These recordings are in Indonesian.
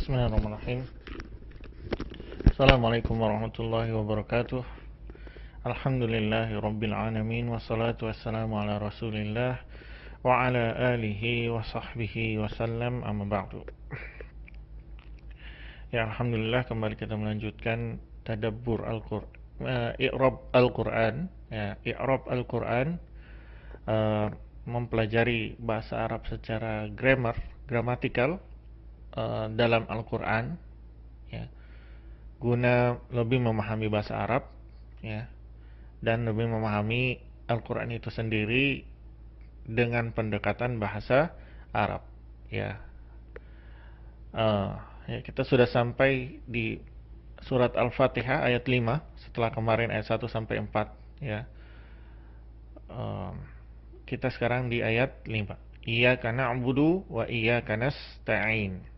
Bismillahirrahmanirrahim. Assalamualaikum warahmatullahi wabarakatuh. Alhamdulillahi rabbil alamin. Wassalatu wassalamu ala rasulillah wa ala alihi wa sahbihi wasallam, amma ba'du. Ya, Alhamdulillah kembali kita melanjutkan tadabbur i'rab Al-Quran, ya, i'rab Al-Quran, mempelajari bahasa Arab secara gramatikal dalam Al-Quran, ya, guna lebih memahami bahasa Arab, ya, dan lebih memahami Al-Quran itu sendiri dengan pendekatan bahasa Arab, ya. Ya, kita sudah sampai di surat Al-Fatihah ayat 5 setelah kemarin ayat 1 sampai 4, ya. Kita sekarang di ayat 5. Iyyaka na'budu wa iyyaka nasta'in.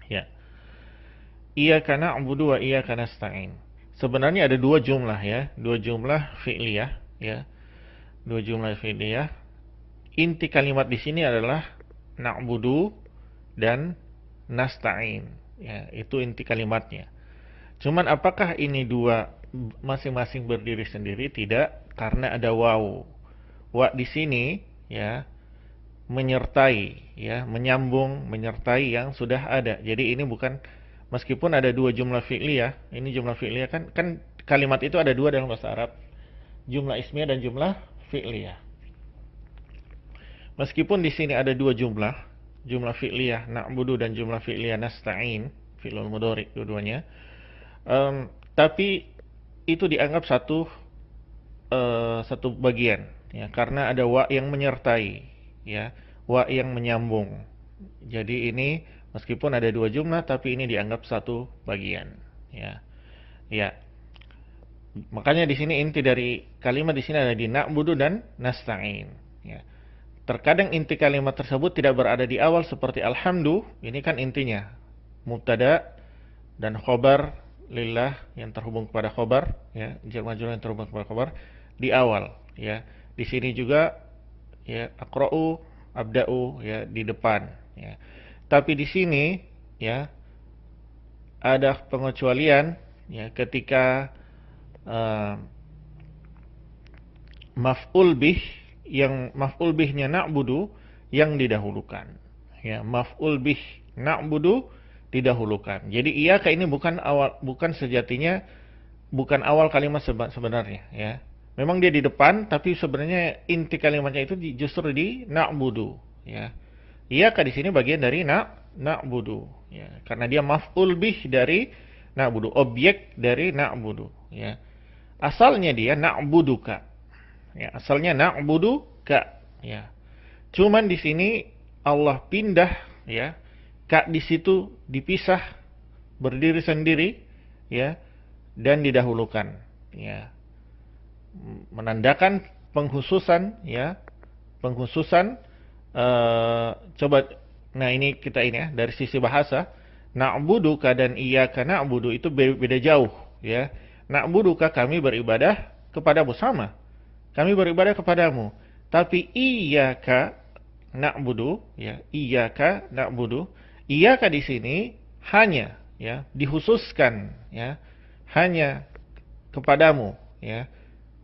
Ya. Iyyaka na'budu wa iyyaka nasta'in. Sebenarnya ada dua jumlah, ya, dua jumlah fi'liyah, ya. Dua jumlah fi'liyah. Inti kalimat di sini adalah na'budu dan nasta'in, ya, itu inti kalimatnya. Cuman apakah ini dua masing-masing berdiri sendiri? Tidak, karena ada waw. Wa di sini, ya, menyertai, ya, menyambung, menyertai yang sudah ada. Jadi ini bukan, meskipun ada dua jumlah fi'liyah, ini jumlah fi'liyah kan kalimat itu ada dua dalam bahasa Arab, jumlah ismiyah dan jumlah fi'liyah. Meskipun di sini ada dua jumlah fi'liyah na'budu dan jumlah fi'liyah nasta'in, fi'lul mudhari dua-duanya, tapi itu dianggap satu bagian, ya, karena ada wa yang menyertai, ya, wa yang menyambung. Jadi ini meskipun ada dua jumlah tapi ini dianggap satu bagian, ya. Ya. Makanya di sini inti dari kalimat di sini ada di na'budu dan nasta'in, ya. Terkadang inti kalimat tersebut tidak berada di awal seperti alhamdu, ini kan intinya mubtada dan khobar lillah yang terhubung kepada khobar, ya, jar majrur yang terhubung kepada khobar di awal, ya. Di sini juga, ya, aqra'u, abda'u, ya, di depan, ya. Tapi di sini, ya, ada pengecualian, ya, ketika maf'ul bih, yang maf'ul bihnya na'budu yang didahulukan, ya, maf'ul bih na'budu didahulukan. Jadi iyyaka ini bukan sejatinya bukan awal kalimat sebenarnya, ya. Memang dia di depan, tapi sebenarnya inti kalimatnya itu justru di na'budu, ya. Iyyaka di sini bagian dari na'budu, ya, karena dia maf'ul bih dari na'budu, objek dari na'budu, ya. Asalnya dia na'buduka. Ya, asalnya na'buduka, ya. Cuman di sini Allah pindah, ya. Ka di situ dipisah, berdiri sendiri, ya, dan didahulukan, ya. Menandakan penghususan, ya. Penghususan, coba, nah ini kita ini, ya, dari sisi bahasa, na'buduka dan iyyaka na'budu itu beda jauh, ya. Na'buduka kami beribadah kepadamu, sama. Kami beribadah kepadamu. Tapi iyyaka na'budu, ya, iyyaka na'budu. Iyyaka di sini hanya, ya, dikhususkan, ya, hanya kepadamu, ya,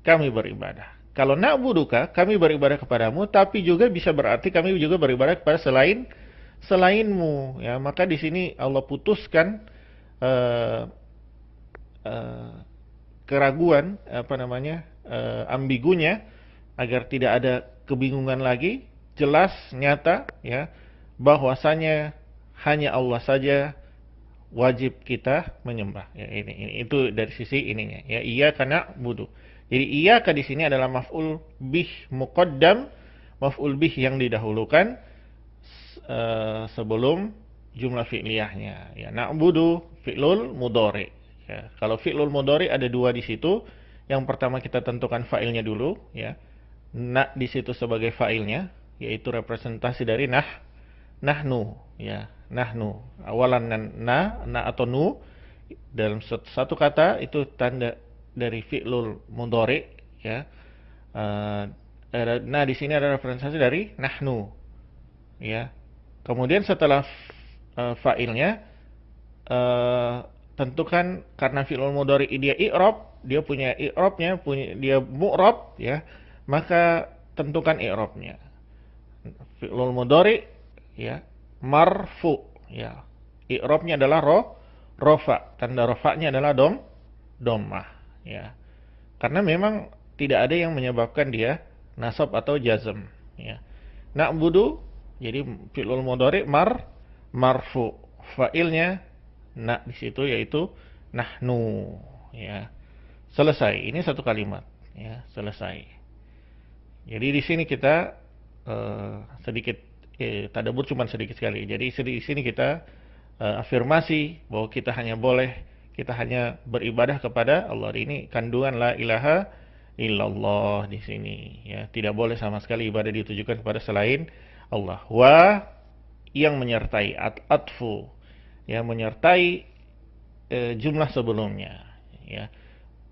kami beribadah. Kalau na'buduka, kami beribadah kepadamu, tapi juga bisa berarti kami juga beribadah kepada selainmu, ya. Maka di sini Allah putuskan keraguan, ambigunya, agar tidak ada kebingungan lagi, jelas, nyata, ya, bahwasanya hanya Allah saja wajib kita menyembah, ya. Ini itu dari sisi ininya, ya, iyyaka na'budu. Jadi iyyaka di sini adalah maf'ul bih muqaddam, maf'ul bih yang didahulukan sebelum jumlah fi'liyahnya, ya. Na'budu fi'lul mudhari. Ya, kalau fi'lul mudhari ada dua di situ. Yang pertama kita tentukan fa'ilnya dulu, ya. Na di situ sebagai fa'ilnya, yaitu representasi dari nahnu, ya. Nahnu. Awalan na atau nu dalam satu kata itu tanda dari fi'lul mudhari, ya. Nah di sini ada representasi dari nahnu, ya. Kemudian setelah fa'ilnya tentukan karena fi'il mudhari dia i'rab, dia punya i'rabnya, dia mu'rab ya, maka tentukan i'rabnya. Fi'il mudhari ya marfu ya. I'rabnya adalah rofa, tanda rofanya adalah dhammah ya. Karena memang tidak ada yang menyebabkan dia nasab atau jazm ya. Na'budu jadi fi'il mudhari marfu, fa'ilnya di situ yaitu nahnu ya. Selesai. Ini satu kalimat ya, selesai. Jadi di sini kita sedikit tadabbur cuma sedikit sekali. Jadi di sini kita afirmasi bahwa kita hanya beribadah kepada Allah. Ini kandungan la ilaha illallah di sini ya. Tidak boleh sama sekali ibadah ditujukan kepada selain Allah. Wa yang menyertai atfu ya, menyertai jumlah sebelumnya ya.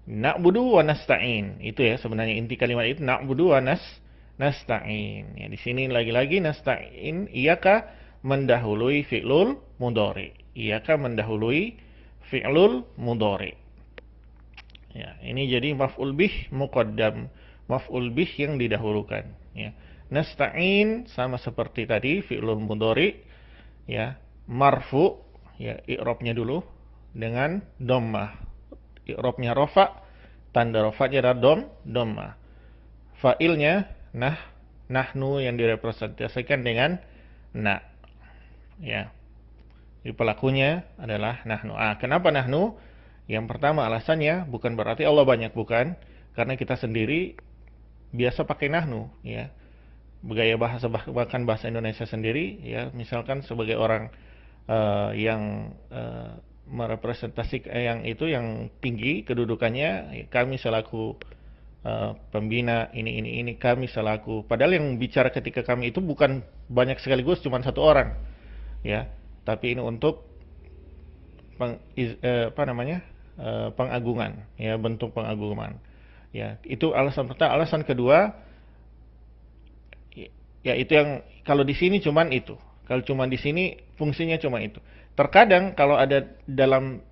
Na'budu wa nasta'in. Itu ya sebenarnya inti kalimat itu, na'budu wa nasta'in. Ya di sini lagi-lagi nasta'in iyyaka mendahului fi'lul mudhari. Iyyaka mendahului fi'lul mudhari. Ya, ini jadi maf'ul bih muqaddam, maf'ul bih yang didahulukan ya. Nasta'in sama seperti tadi fi'lul mudhari ya, marfu ya, i'rabnya dulu dengan dhammah. I'rabnya rafa, tanda rafanya adalah dhammah. Fa'ilnya nahnu yang direpresentasikan dengan na ya. Jadi pelakunya adalah nahnu. Kenapa nahnu? Yang pertama alasannya bukan berarti Allah banyak, bukan, karena kita sendiri biasa pakai nahnu ya. Gaya bahasa, bahkan bahasa Indonesia sendiri ya, misalkan sebagai orang yang merepresentasikan yang tinggi kedudukannya, kami selaku pembina ini kami selaku, padahal yang bicara ketika kami itu bukan banyak sekaligus, cuma satu orang ya, tapi ini untuk pengagungan ya, bentuk pengagungan ya. Itu alasan pertama. Alasan kedua ya itu yang kalau di sini cuman itu, kalau cuma di sini fungsinya cuma itu. Terkadang kalau ada dalam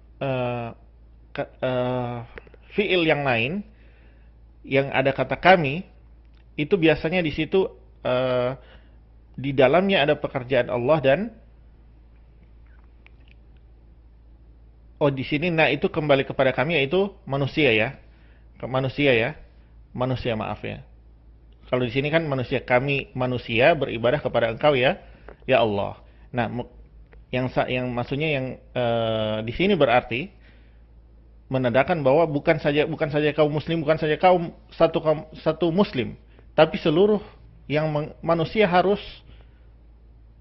fiil yang lain yang ada kata kami, itu biasanya di situ di dalamnya ada pekerjaan Allah dan di sini itu kembali kepada kami, yaitu manusia ya. Manusia maaf ya. Kalau di sini kan manusia, kami manusia beribadah kepada Engkau ya Allah. Nah, yang maksudnya yang di sini berarti menandakan bahwa bukan saja kaum muslim, bukan saja satu muslim, tapi seluruh yang manusia harus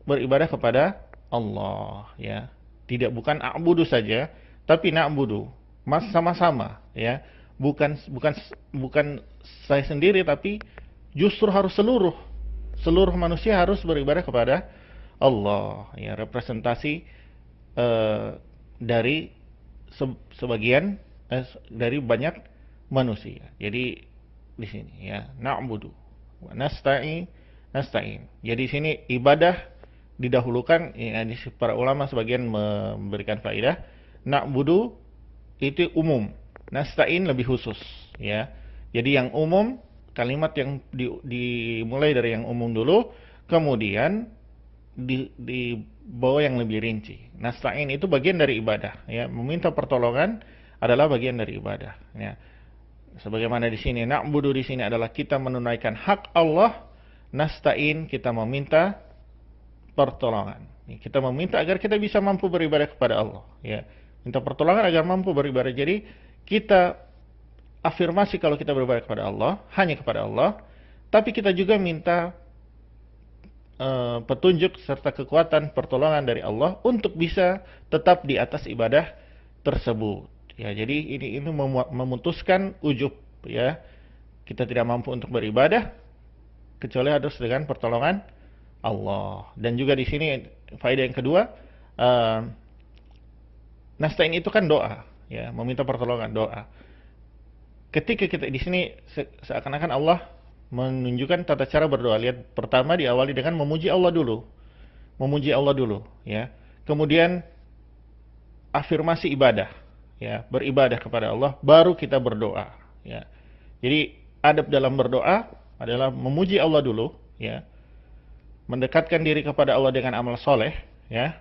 beribadah kepada Allah ya. Bukan a'budu saja, tapi na'budu sama-sama ya. Bukan saya sendiri, tapi justru harus seluruh manusia harus beribadah kepada Allah ya, representasi dari sebagian dari banyak manusia. Jadi di sini ya, na'budu wa nasta'in. Jadi di sini ibadah didahulukan ya, para ulama sebagian memberikan faedah. Na'budu itu umum, nasta'in lebih khusus ya. Jadi yang umum, kalimat yang dimulai dari yang umum dulu, kemudian dibawa yang lebih rinci. Nasta'in itu bagian dari ibadah ya, meminta pertolongan adalah bagian dari ibadah ya. Sebagaimana di sini na'budu di sini adalah kita menunaikan hak Allah, nasta'in kita meminta pertolongan. Kita meminta agar kita bisa mampu beribadah kepada Allah ya. Minta pertolongan agar mampu beribadah. Jadi kita afirmasi kalau kita beribadah kepada Allah, hanya kepada Allah, tapi kita juga minta petunjuk serta kekuatan pertolongan dari Allah untuk bisa tetap di atas ibadah tersebut ya. Jadi ini memutuskan ujub ya, kita tidak mampu untuk beribadah kecuali harus dengan pertolongan Allah. Dan juga di sini faedah yang kedua, nasta'in itu kan doa ya, meminta pertolongan, doa. Ketika kita di sini seakan-akan Allah menunjukkan tata cara berdoa. Lihat, pertama diawali dengan memuji Allah dulu ya. Kemudian afirmasi ibadah, ya, beribadah kepada Allah, baru kita berdoa, ya. Jadi adab dalam berdoa adalah memuji Allah dulu, ya, mendekatkan diri kepada Allah dengan amal soleh, ya,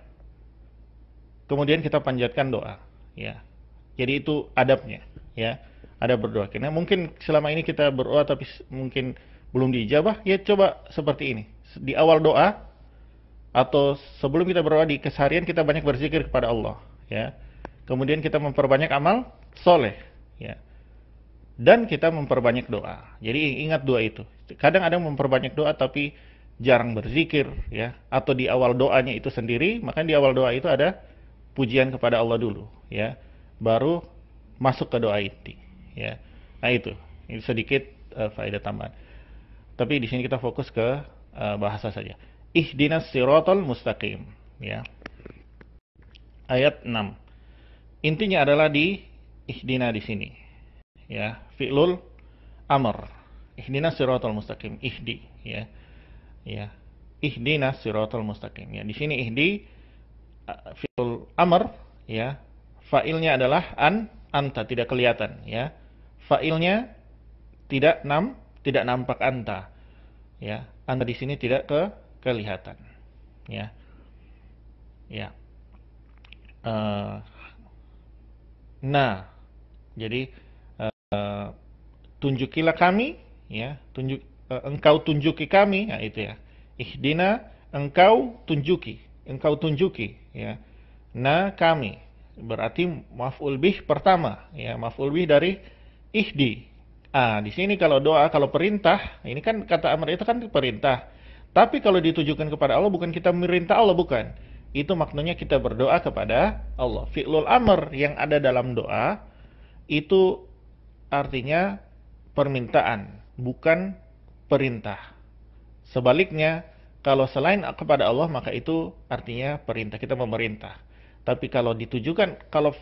kemudian kita panjatkan doa, ya. Jadi itu adabnya, ya, adab berdoa. Karena mungkin selama ini kita berdoa tapi mungkin belum diijabah, ya coba seperti ini. Di awal doa atau sebelum kita berdoa di keseharian kita banyak berzikir kepada Allah, ya. Kemudian kita memperbanyak amal soleh, ya. Dan kita memperbanyak doa. Jadi ingat doa itu. Kadang ada memperbanyak doa tapi jarang berzikir, ya. Atau di awal doanya itu sendiri, maka di awal doa itu ada pujian kepada Allah dulu, ya. Baru masuk ke doa inti, ya. Nah itu sedikit faedah tambahan. Tapi di sini kita fokus ke bahasa saja. Ihdinas siratal mustaqim, ya. Ayat 6. Intinya adalah di ihdina di sini, ya, fi'lul amr. Ihdinas siratal mustaqim, ihdi, ya. Ya. Ihdinas siratal mustaqim, ya. Di sini ihdi fi'lul amr, ya. Fa'ilnya adalah anta, tidak kelihatan, ya. Fa'ilnya tidak nampak anta, ya. Anta di sini tidak kelihatan, ya. Ya. Nah, jadi tunjukilah kami, ya. Engkau tunjuki kami, ya, itu, ya. Ihdina, engkau tunjuki, ya. Nah, kami berarti maf'ul bih pertama, ya, maf'ul bih dari ihdi. Di sini kalau doa, kalau perintah, ini kan kata amr itu kan perintah. Tapi kalau ditujukan kepada Allah, bukan kita merintah Allah, bukan. Itu maknanya kita berdoa kepada Allah. Fi'lul amr yang ada dalam doa itu artinya permintaan, bukan perintah. Sebaliknya, kalau selain kepada Allah, maka itu artinya perintah, kita memerintah. Tapi kalau ditujukan, kalau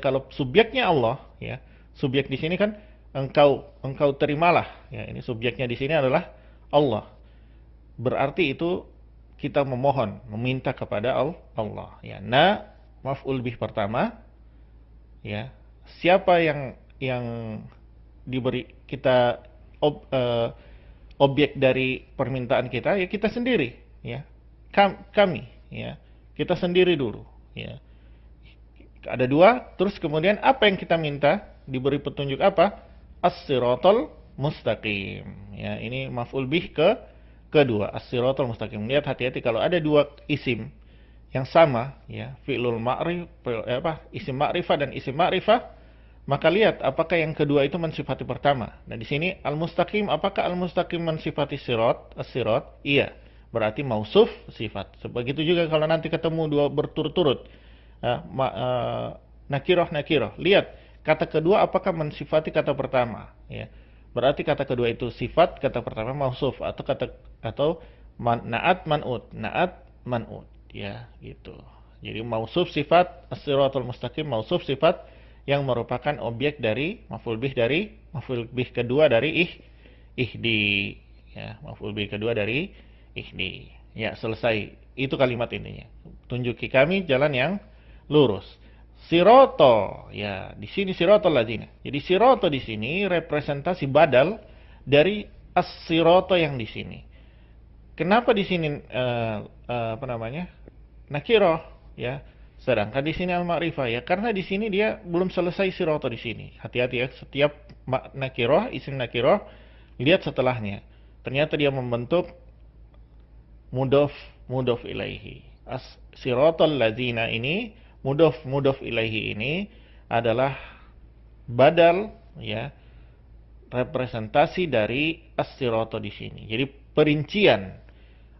kalau subjeknya Allah, ya, subjek di sini kan engkau terimalah, ya, ini subjeknya di sini adalah Allah. Berarti itu kita memohon, meminta kepada Allah, ya. Nah, maf'ul bih pertama, ya. Siapa yang diberi kita objek dari permintaan kita, ya kita sendiri, ya. Kami, ya. Kita sendiri dulu, ya. Ada dua, terus kemudian apa yang kita minta? Diberi petunjuk apa? As-siratal mustaqim. Ya, ini maf'ul bih kedua, as-siratal mustaqim. Lihat, hati-hati kalau ada dua isim yang sama, ya, fi'lul isim ma'rifah dan isim ma'rifah, maka lihat apakah yang kedua itu mensifati pertama. Nah, di sini al-mustaqim, apakah al-mustaqim mensifati as-sirat? Iya. Berarti mausuf sifat. Begitu juga kalau nanti ketemu dua berturut-turut, nakirah. Lihat kata kedua apakah mensifati kata pertama, ya. Berarti kata kedua itu sifat, kata pertama mausuf atau naat man'ut, ya, gitu. Jadi mausuf sifat as-siratal mustaqim, mausuf sifat yang merupakan objek dari maf'ul bih kedua dari ihdi, ya, maf'ul bih kedua dari ihdi. Ya, selesai. Itu kalimat intinya. Tunjuki kami jalan yang lurus. Siroto, ya, di sini sirotol ladzina. Jadi siroto di sini representasi badal dari as-siroto yang di sini. Kenapa di sini nakiroh, ya, sedangkan di sini al-ma'rifah, ya, karena di sini dia belum selesai siroto di sini. Hati-hati, ya, setiap nakiroh, isim nakiroh, lihat setelahnya. Ternyata dia membentuk mudhof ilaihi. As-siratal ladzina ini, mudhof ilaihi ini adalah badal, ya, representasi dari as-sirata di sini. Jadi perincian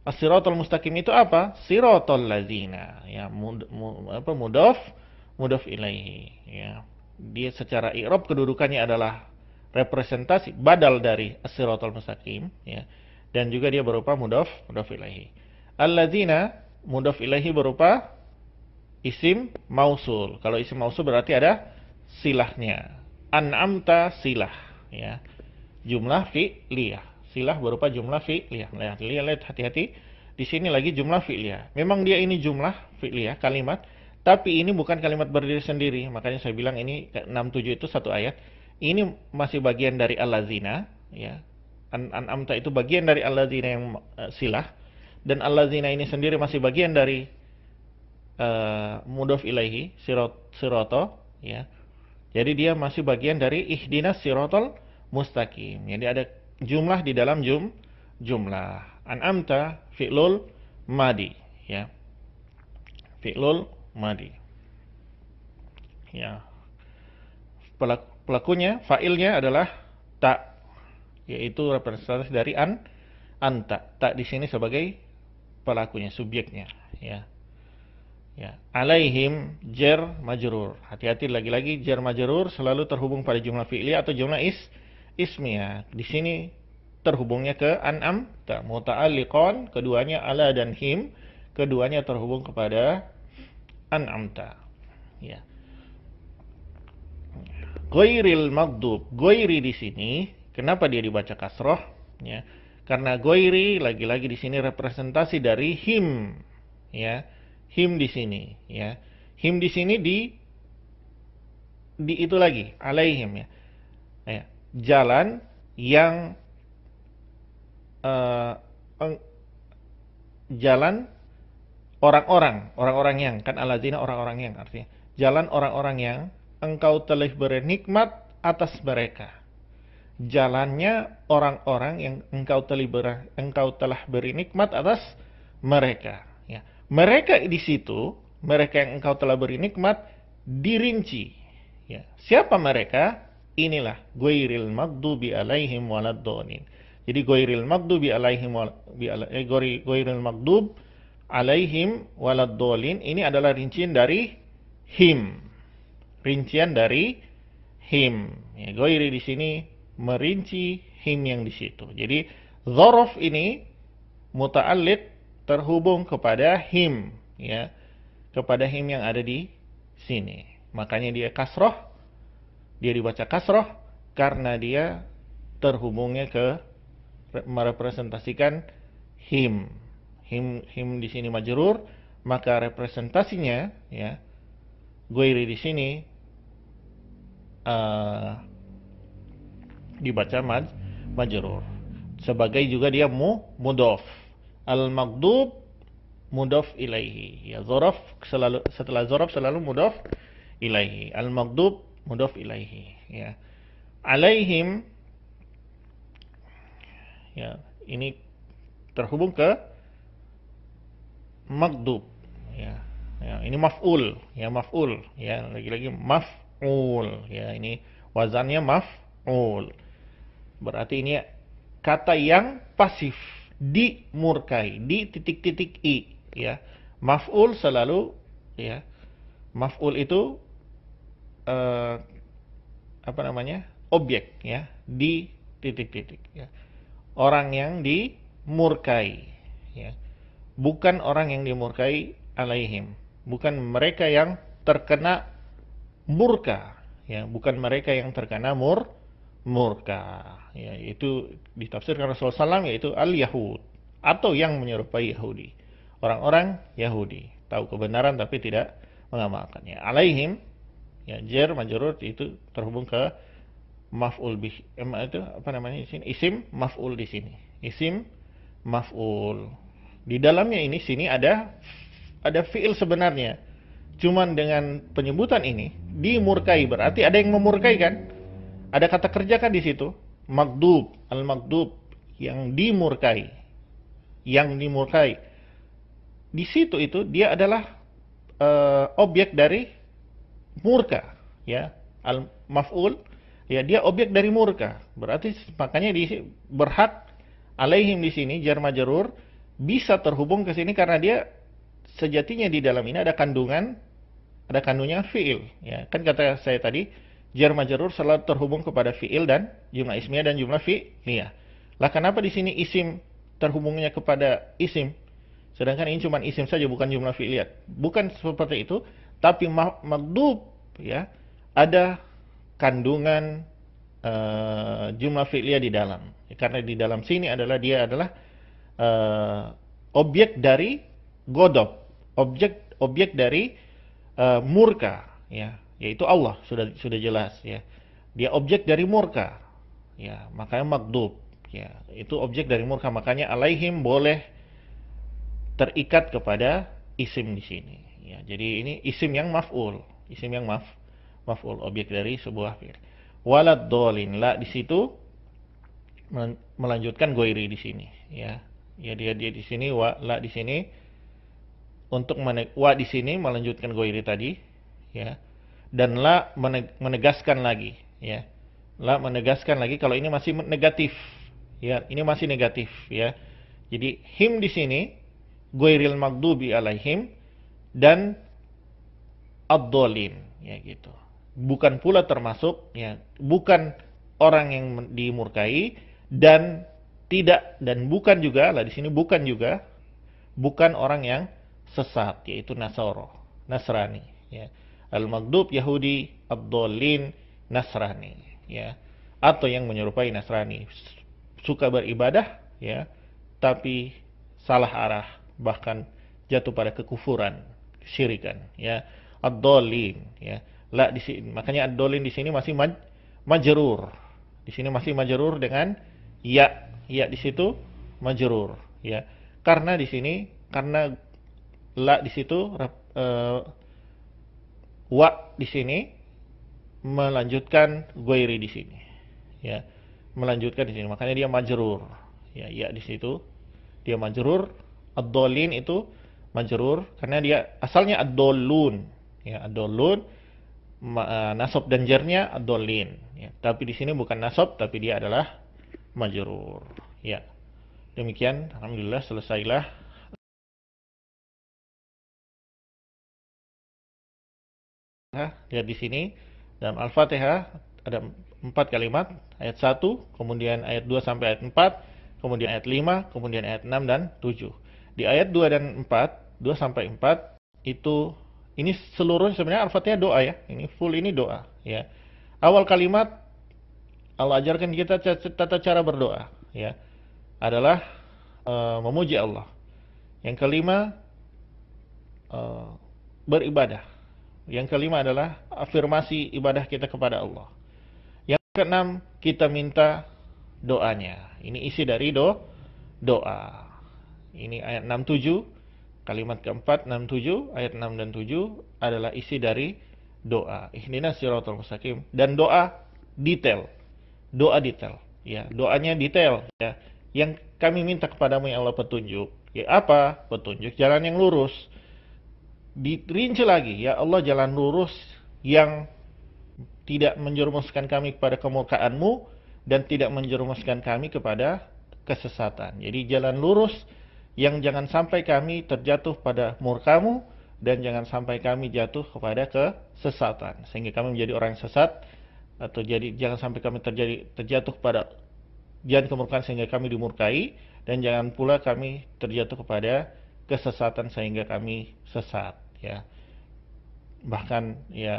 as-siratal mustaqim itu apa? Siratal ladzina, ya, mudhof ilaihi, ya. Dia secara i'rab kedudukannya adalah representasi badal dari as-siratal mustaqim, ya. Dan juga dia berupa mudhof ilaihi. Alladzina, mudhof ilaihi berupa isim mausul. Kalau isim mausul berarti ada silahnya. An'amta silah, ya. Jumlah fi'liyah. Silah berupa jumlah fi'liyah. Lihat, hati-hati. Di sini lagi jumlah fi'liyah. Memang dia ini jumlah fi'liyah kalimat, Tapi ini bukan kalimat berdiri sendiri, makanya saya bilang ini 67 itu satu ayat. Ini masih bagian dari allazina, ya. An'amta itu bagian dari allazina yang silah, dan allazina ini sendiri masih bagian dari mudhof ilaihi, sirato, ya. Jadi dia masih bagian dari ihdinas siratal mustaqim. Jadi ada jumlah di dalam jumlah. An'amta fi'lul madi, ya. Fi'lul madi. Ya. Pelakunya, fa'ilnya adalah ta, yaitu representasi dari anta. Ta di sini sebagai pelakunya, subjeknya, ya. Ya, alaihim jar majrur. Hati-hati lagi-lagi jar majrur selalu terhubung pada jumlah fi'li atau jumlah ismiyah. Di sini terhubungnya ke an'am, ta muta'alliqan, keduanya ala dan him, keduanya terhubung kepada an'amta. Ya. Ghairil maghdub. Ghairi di sini kenapa dia dibaca kasroh? Ya. Karena ghairi lagi-lagi di sini representasi dari him, ya. Him di sini, ya. Him di sini di itu lagi, alaihim, ya. Ya. Jalan yang jalan orang-orang yang, kan aladzina orang-orang yang, artinya jalan orang-orang yang engkau telah beri nikmat atas mereka. Jalannya orang-orang yang engkau telah beri nikmat atas mereka. Ya. Mereka di situ, mereka yang engkau telah beri nikmat dirinci. Ya. Siapa mereka? Inilah ghairil maghdubi alaihim waladdallin. Jadi ghairil maghdubi alaihim ghairil maghdub alaihim waladdallin ini adalah rincian dari him. Rincian dari him. Ya, ghairi di sini merinci him yang di situ. Jadi dzaraf ini muta'alliq terhubung kepada him, ya, kepada him yang ada di sini. Makanya dia kasroh, dia dibaca kasroh karena dia terhubungnya ke merepresentasikan him. Him di sini majrur, maka representasinya, ya, ghairi di sini dibaca majrur. Sebagai juga dia mudhof. Al-maghdub mudhof ilaihi. Ya, dzaraf selalu setelah dzaraf selalu mudhof ilaihi. Al-maghdub mudhof ilaihi, ya. Alaihim, ya, ini terhubung ke maghdub, ya. Ya, ini maf'ul, ya, maf'ul, ya, lagi-lagi maf'ul, ya, ini wazannya maf'ul. Berarti ini kata yang pasif, dimurkai, di titik-titik i, ya. Maf'ul selalu, ya, maf'ul itu apa namanya, objek, ya, di titik-titik, ya. Orang yang dimurkai, ya, bukan orang yang dimurkai alaihim, bukan mereka yang terkena murka, ya, bukan mereka yang terkena murka, ya, itu ditafsirkan Rasulullah SAW, yaitu al-Yahud, atau yang menyerupai Yahudi, orang-orang Yahudi, tahu kebenaran tapi tidak mengamalkannya. Alaihim, ya, jar majrur itu terhubung ke maf'ul bih, itu apa namanya di sini, isim maf'ul di sini, isim maf'ul. Di dalamnya ini sini ada fi'il sebenarnya, cuman dengan penyebutan ini dimurkai, berarti ada yang memurkai, kan? Ada kata kerja kan di situ, maghdub, al-maghdub, yang dimurkai, di situ itu dia adalah objek dari murka, ya, al-maf'ul, ya, dia objek dari murka. Berarti makanya berhak alaihim di sini jar majrur bisa terhubung ke sini karena dia sejatinya di dalam ini ada kandungan fi'il, ya. Kan kata saya tadi, jar majrur selalu terhubung kepada fi'il dan jumlah ismiyah dan jumlah fi'liyah. Lah kenapa di sini isim terhubungnya kepada isim? Sedangkan ini cuma isim saja, bukan jumlah fi'liyah. Bukan seperti itu, tapi maghdub, ya, ada kandungan jumlah fi'liyah di dalam. Karena di dalam sini dia adalah objek dari godop, objek dari murka, ya, yaitu Allah, sudah jelas, ya. Dia objek dari murka, ya, makanya maghdub, ya, itu objek dari murka, makanya alaihim boleh terikat kepada isim di sini, ya. Jadi ini isim yang maf'ul, maf'ul, objek dari sebuah fi'il. Walad dolin, la di situ melanjutkan goiri di sini, ya. Ya, dia di sini, la di sini untuk wa di sini melanjutkan goiri tadi, ya, dan la menegaskan lagi, ya, la menegaskan lagi kalau ini masih negatif, ya, ini masih negatif, ya. Jadi him di sini goiril maghdubi alaihim dan ad-dhalin, ya, gitu, bukan pula termasuk, ya, bukan orang yang dimurkai dan tidak, dan bukan juga, lah di sini bukan juga, bukan orang yang sesat, yaitu Nasrani, ya. Al-maghdub Yahudi, ad-dhalin Nasrani, ya, atau yang menyerupai Nasrani, suka beribadah, ya, tapi salah arah, bahkan jatuh pada kekufuran, syirikan, ya. Ad-dhalin, ya. La di sini, makanya ad-dhalin di sini masih majrur. Di sini masih majrur dengan ya, di situ majrur, ya. Karena di sini, karena la di situ, wa di sini melanjutkan goiri di sini, ya, melanjutkan di sini, makanya dia majrur, ya, di situ dia majrur. Ad-dhalin itu majrur karena dia asalnya ad-dhalun, ya, ad-dhalun, nasab dan jarnya ad-dhalin, ya, tapi di sini bukan nasab tapi dia adalah majrur, ya. Demikian, alhamdulillah selesailah. Lihat di sini dalam Al-Fatihah ada 4 kalimat, ayat 1, kemudian ayat 2 sampai ayat 4, kemudian ayat 5, kemudian ayat 6 dan 7. Di ayat 2 dan 4, 2 sampai 4 itu, ini seluruh sebenarnya Al-Fatihah doa, ya. Ini full, ini doa, ya. Awal kalimat Allah ajarkan kita tata cara berdoa, ya, adalah memuji Allah. Yang kelima, beribadah. Yang kelima adalah afirmasi ibadah kita kepada Allah. Yang keenam, kita minta doanya. Ini isi dari doa. Ini ayat 67, kalimat keempat 67, ayat 6 dan 7 adalah isi dari doa. Ihdinas siratal mustaqim, dan doa detail. Doa detail, ya. Doanya detail, ya. Yang kami minta kepadamu ya Allah petunjuk. Ya, apa? Petunjuk jalan yang lurus. Dirinci lagi, ya Allah, jalan lurus yang tidak menjerumuskan kami kepada kemurkaanmu dan tidak menjerumuskan kami kepada kesesatan. Jadi jalan lurus yang jangan sampai kami terjatuh pada murkamu dan jangan sampai kami jatuh kepada kesesatan sehingga kami menjadi orang sesat, atau jangan sampai kami terjatuh pada jalan kemurkaan sehingga kami dimurkai, dan jangan pula kami terjatuh kepada kesesatan sehingga kami sesat, ya. Bahkan, ya,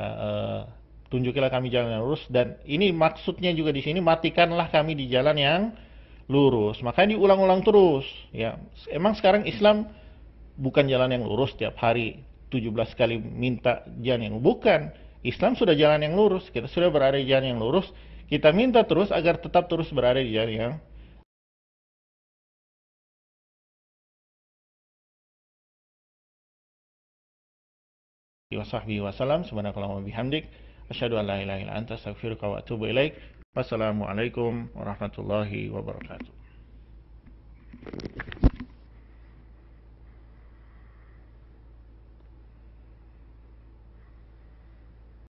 tunjukilah kami jalan yang lurus, dan ini maksudnya juga di sini, matikanlah kami di jalan yang lurus. Makanya diulang-ulang terus, ya. Emang sekarang Islam bukan jalan yang lurus tiap hari 17 kali minta jalan yang bukan. Islam sudah jalan yang lurus, kita sudah berada di jalan yang lurus, kita minta terus agar tetap terus berada di jalan yang wasahbihi wasallam. Subhanakallahumma bihamdik, asyhadu an la ilaha illa anta, astaghfiruka wa atubu ilaik. Wassalamualaikum warahmatullahi wabarakatuh.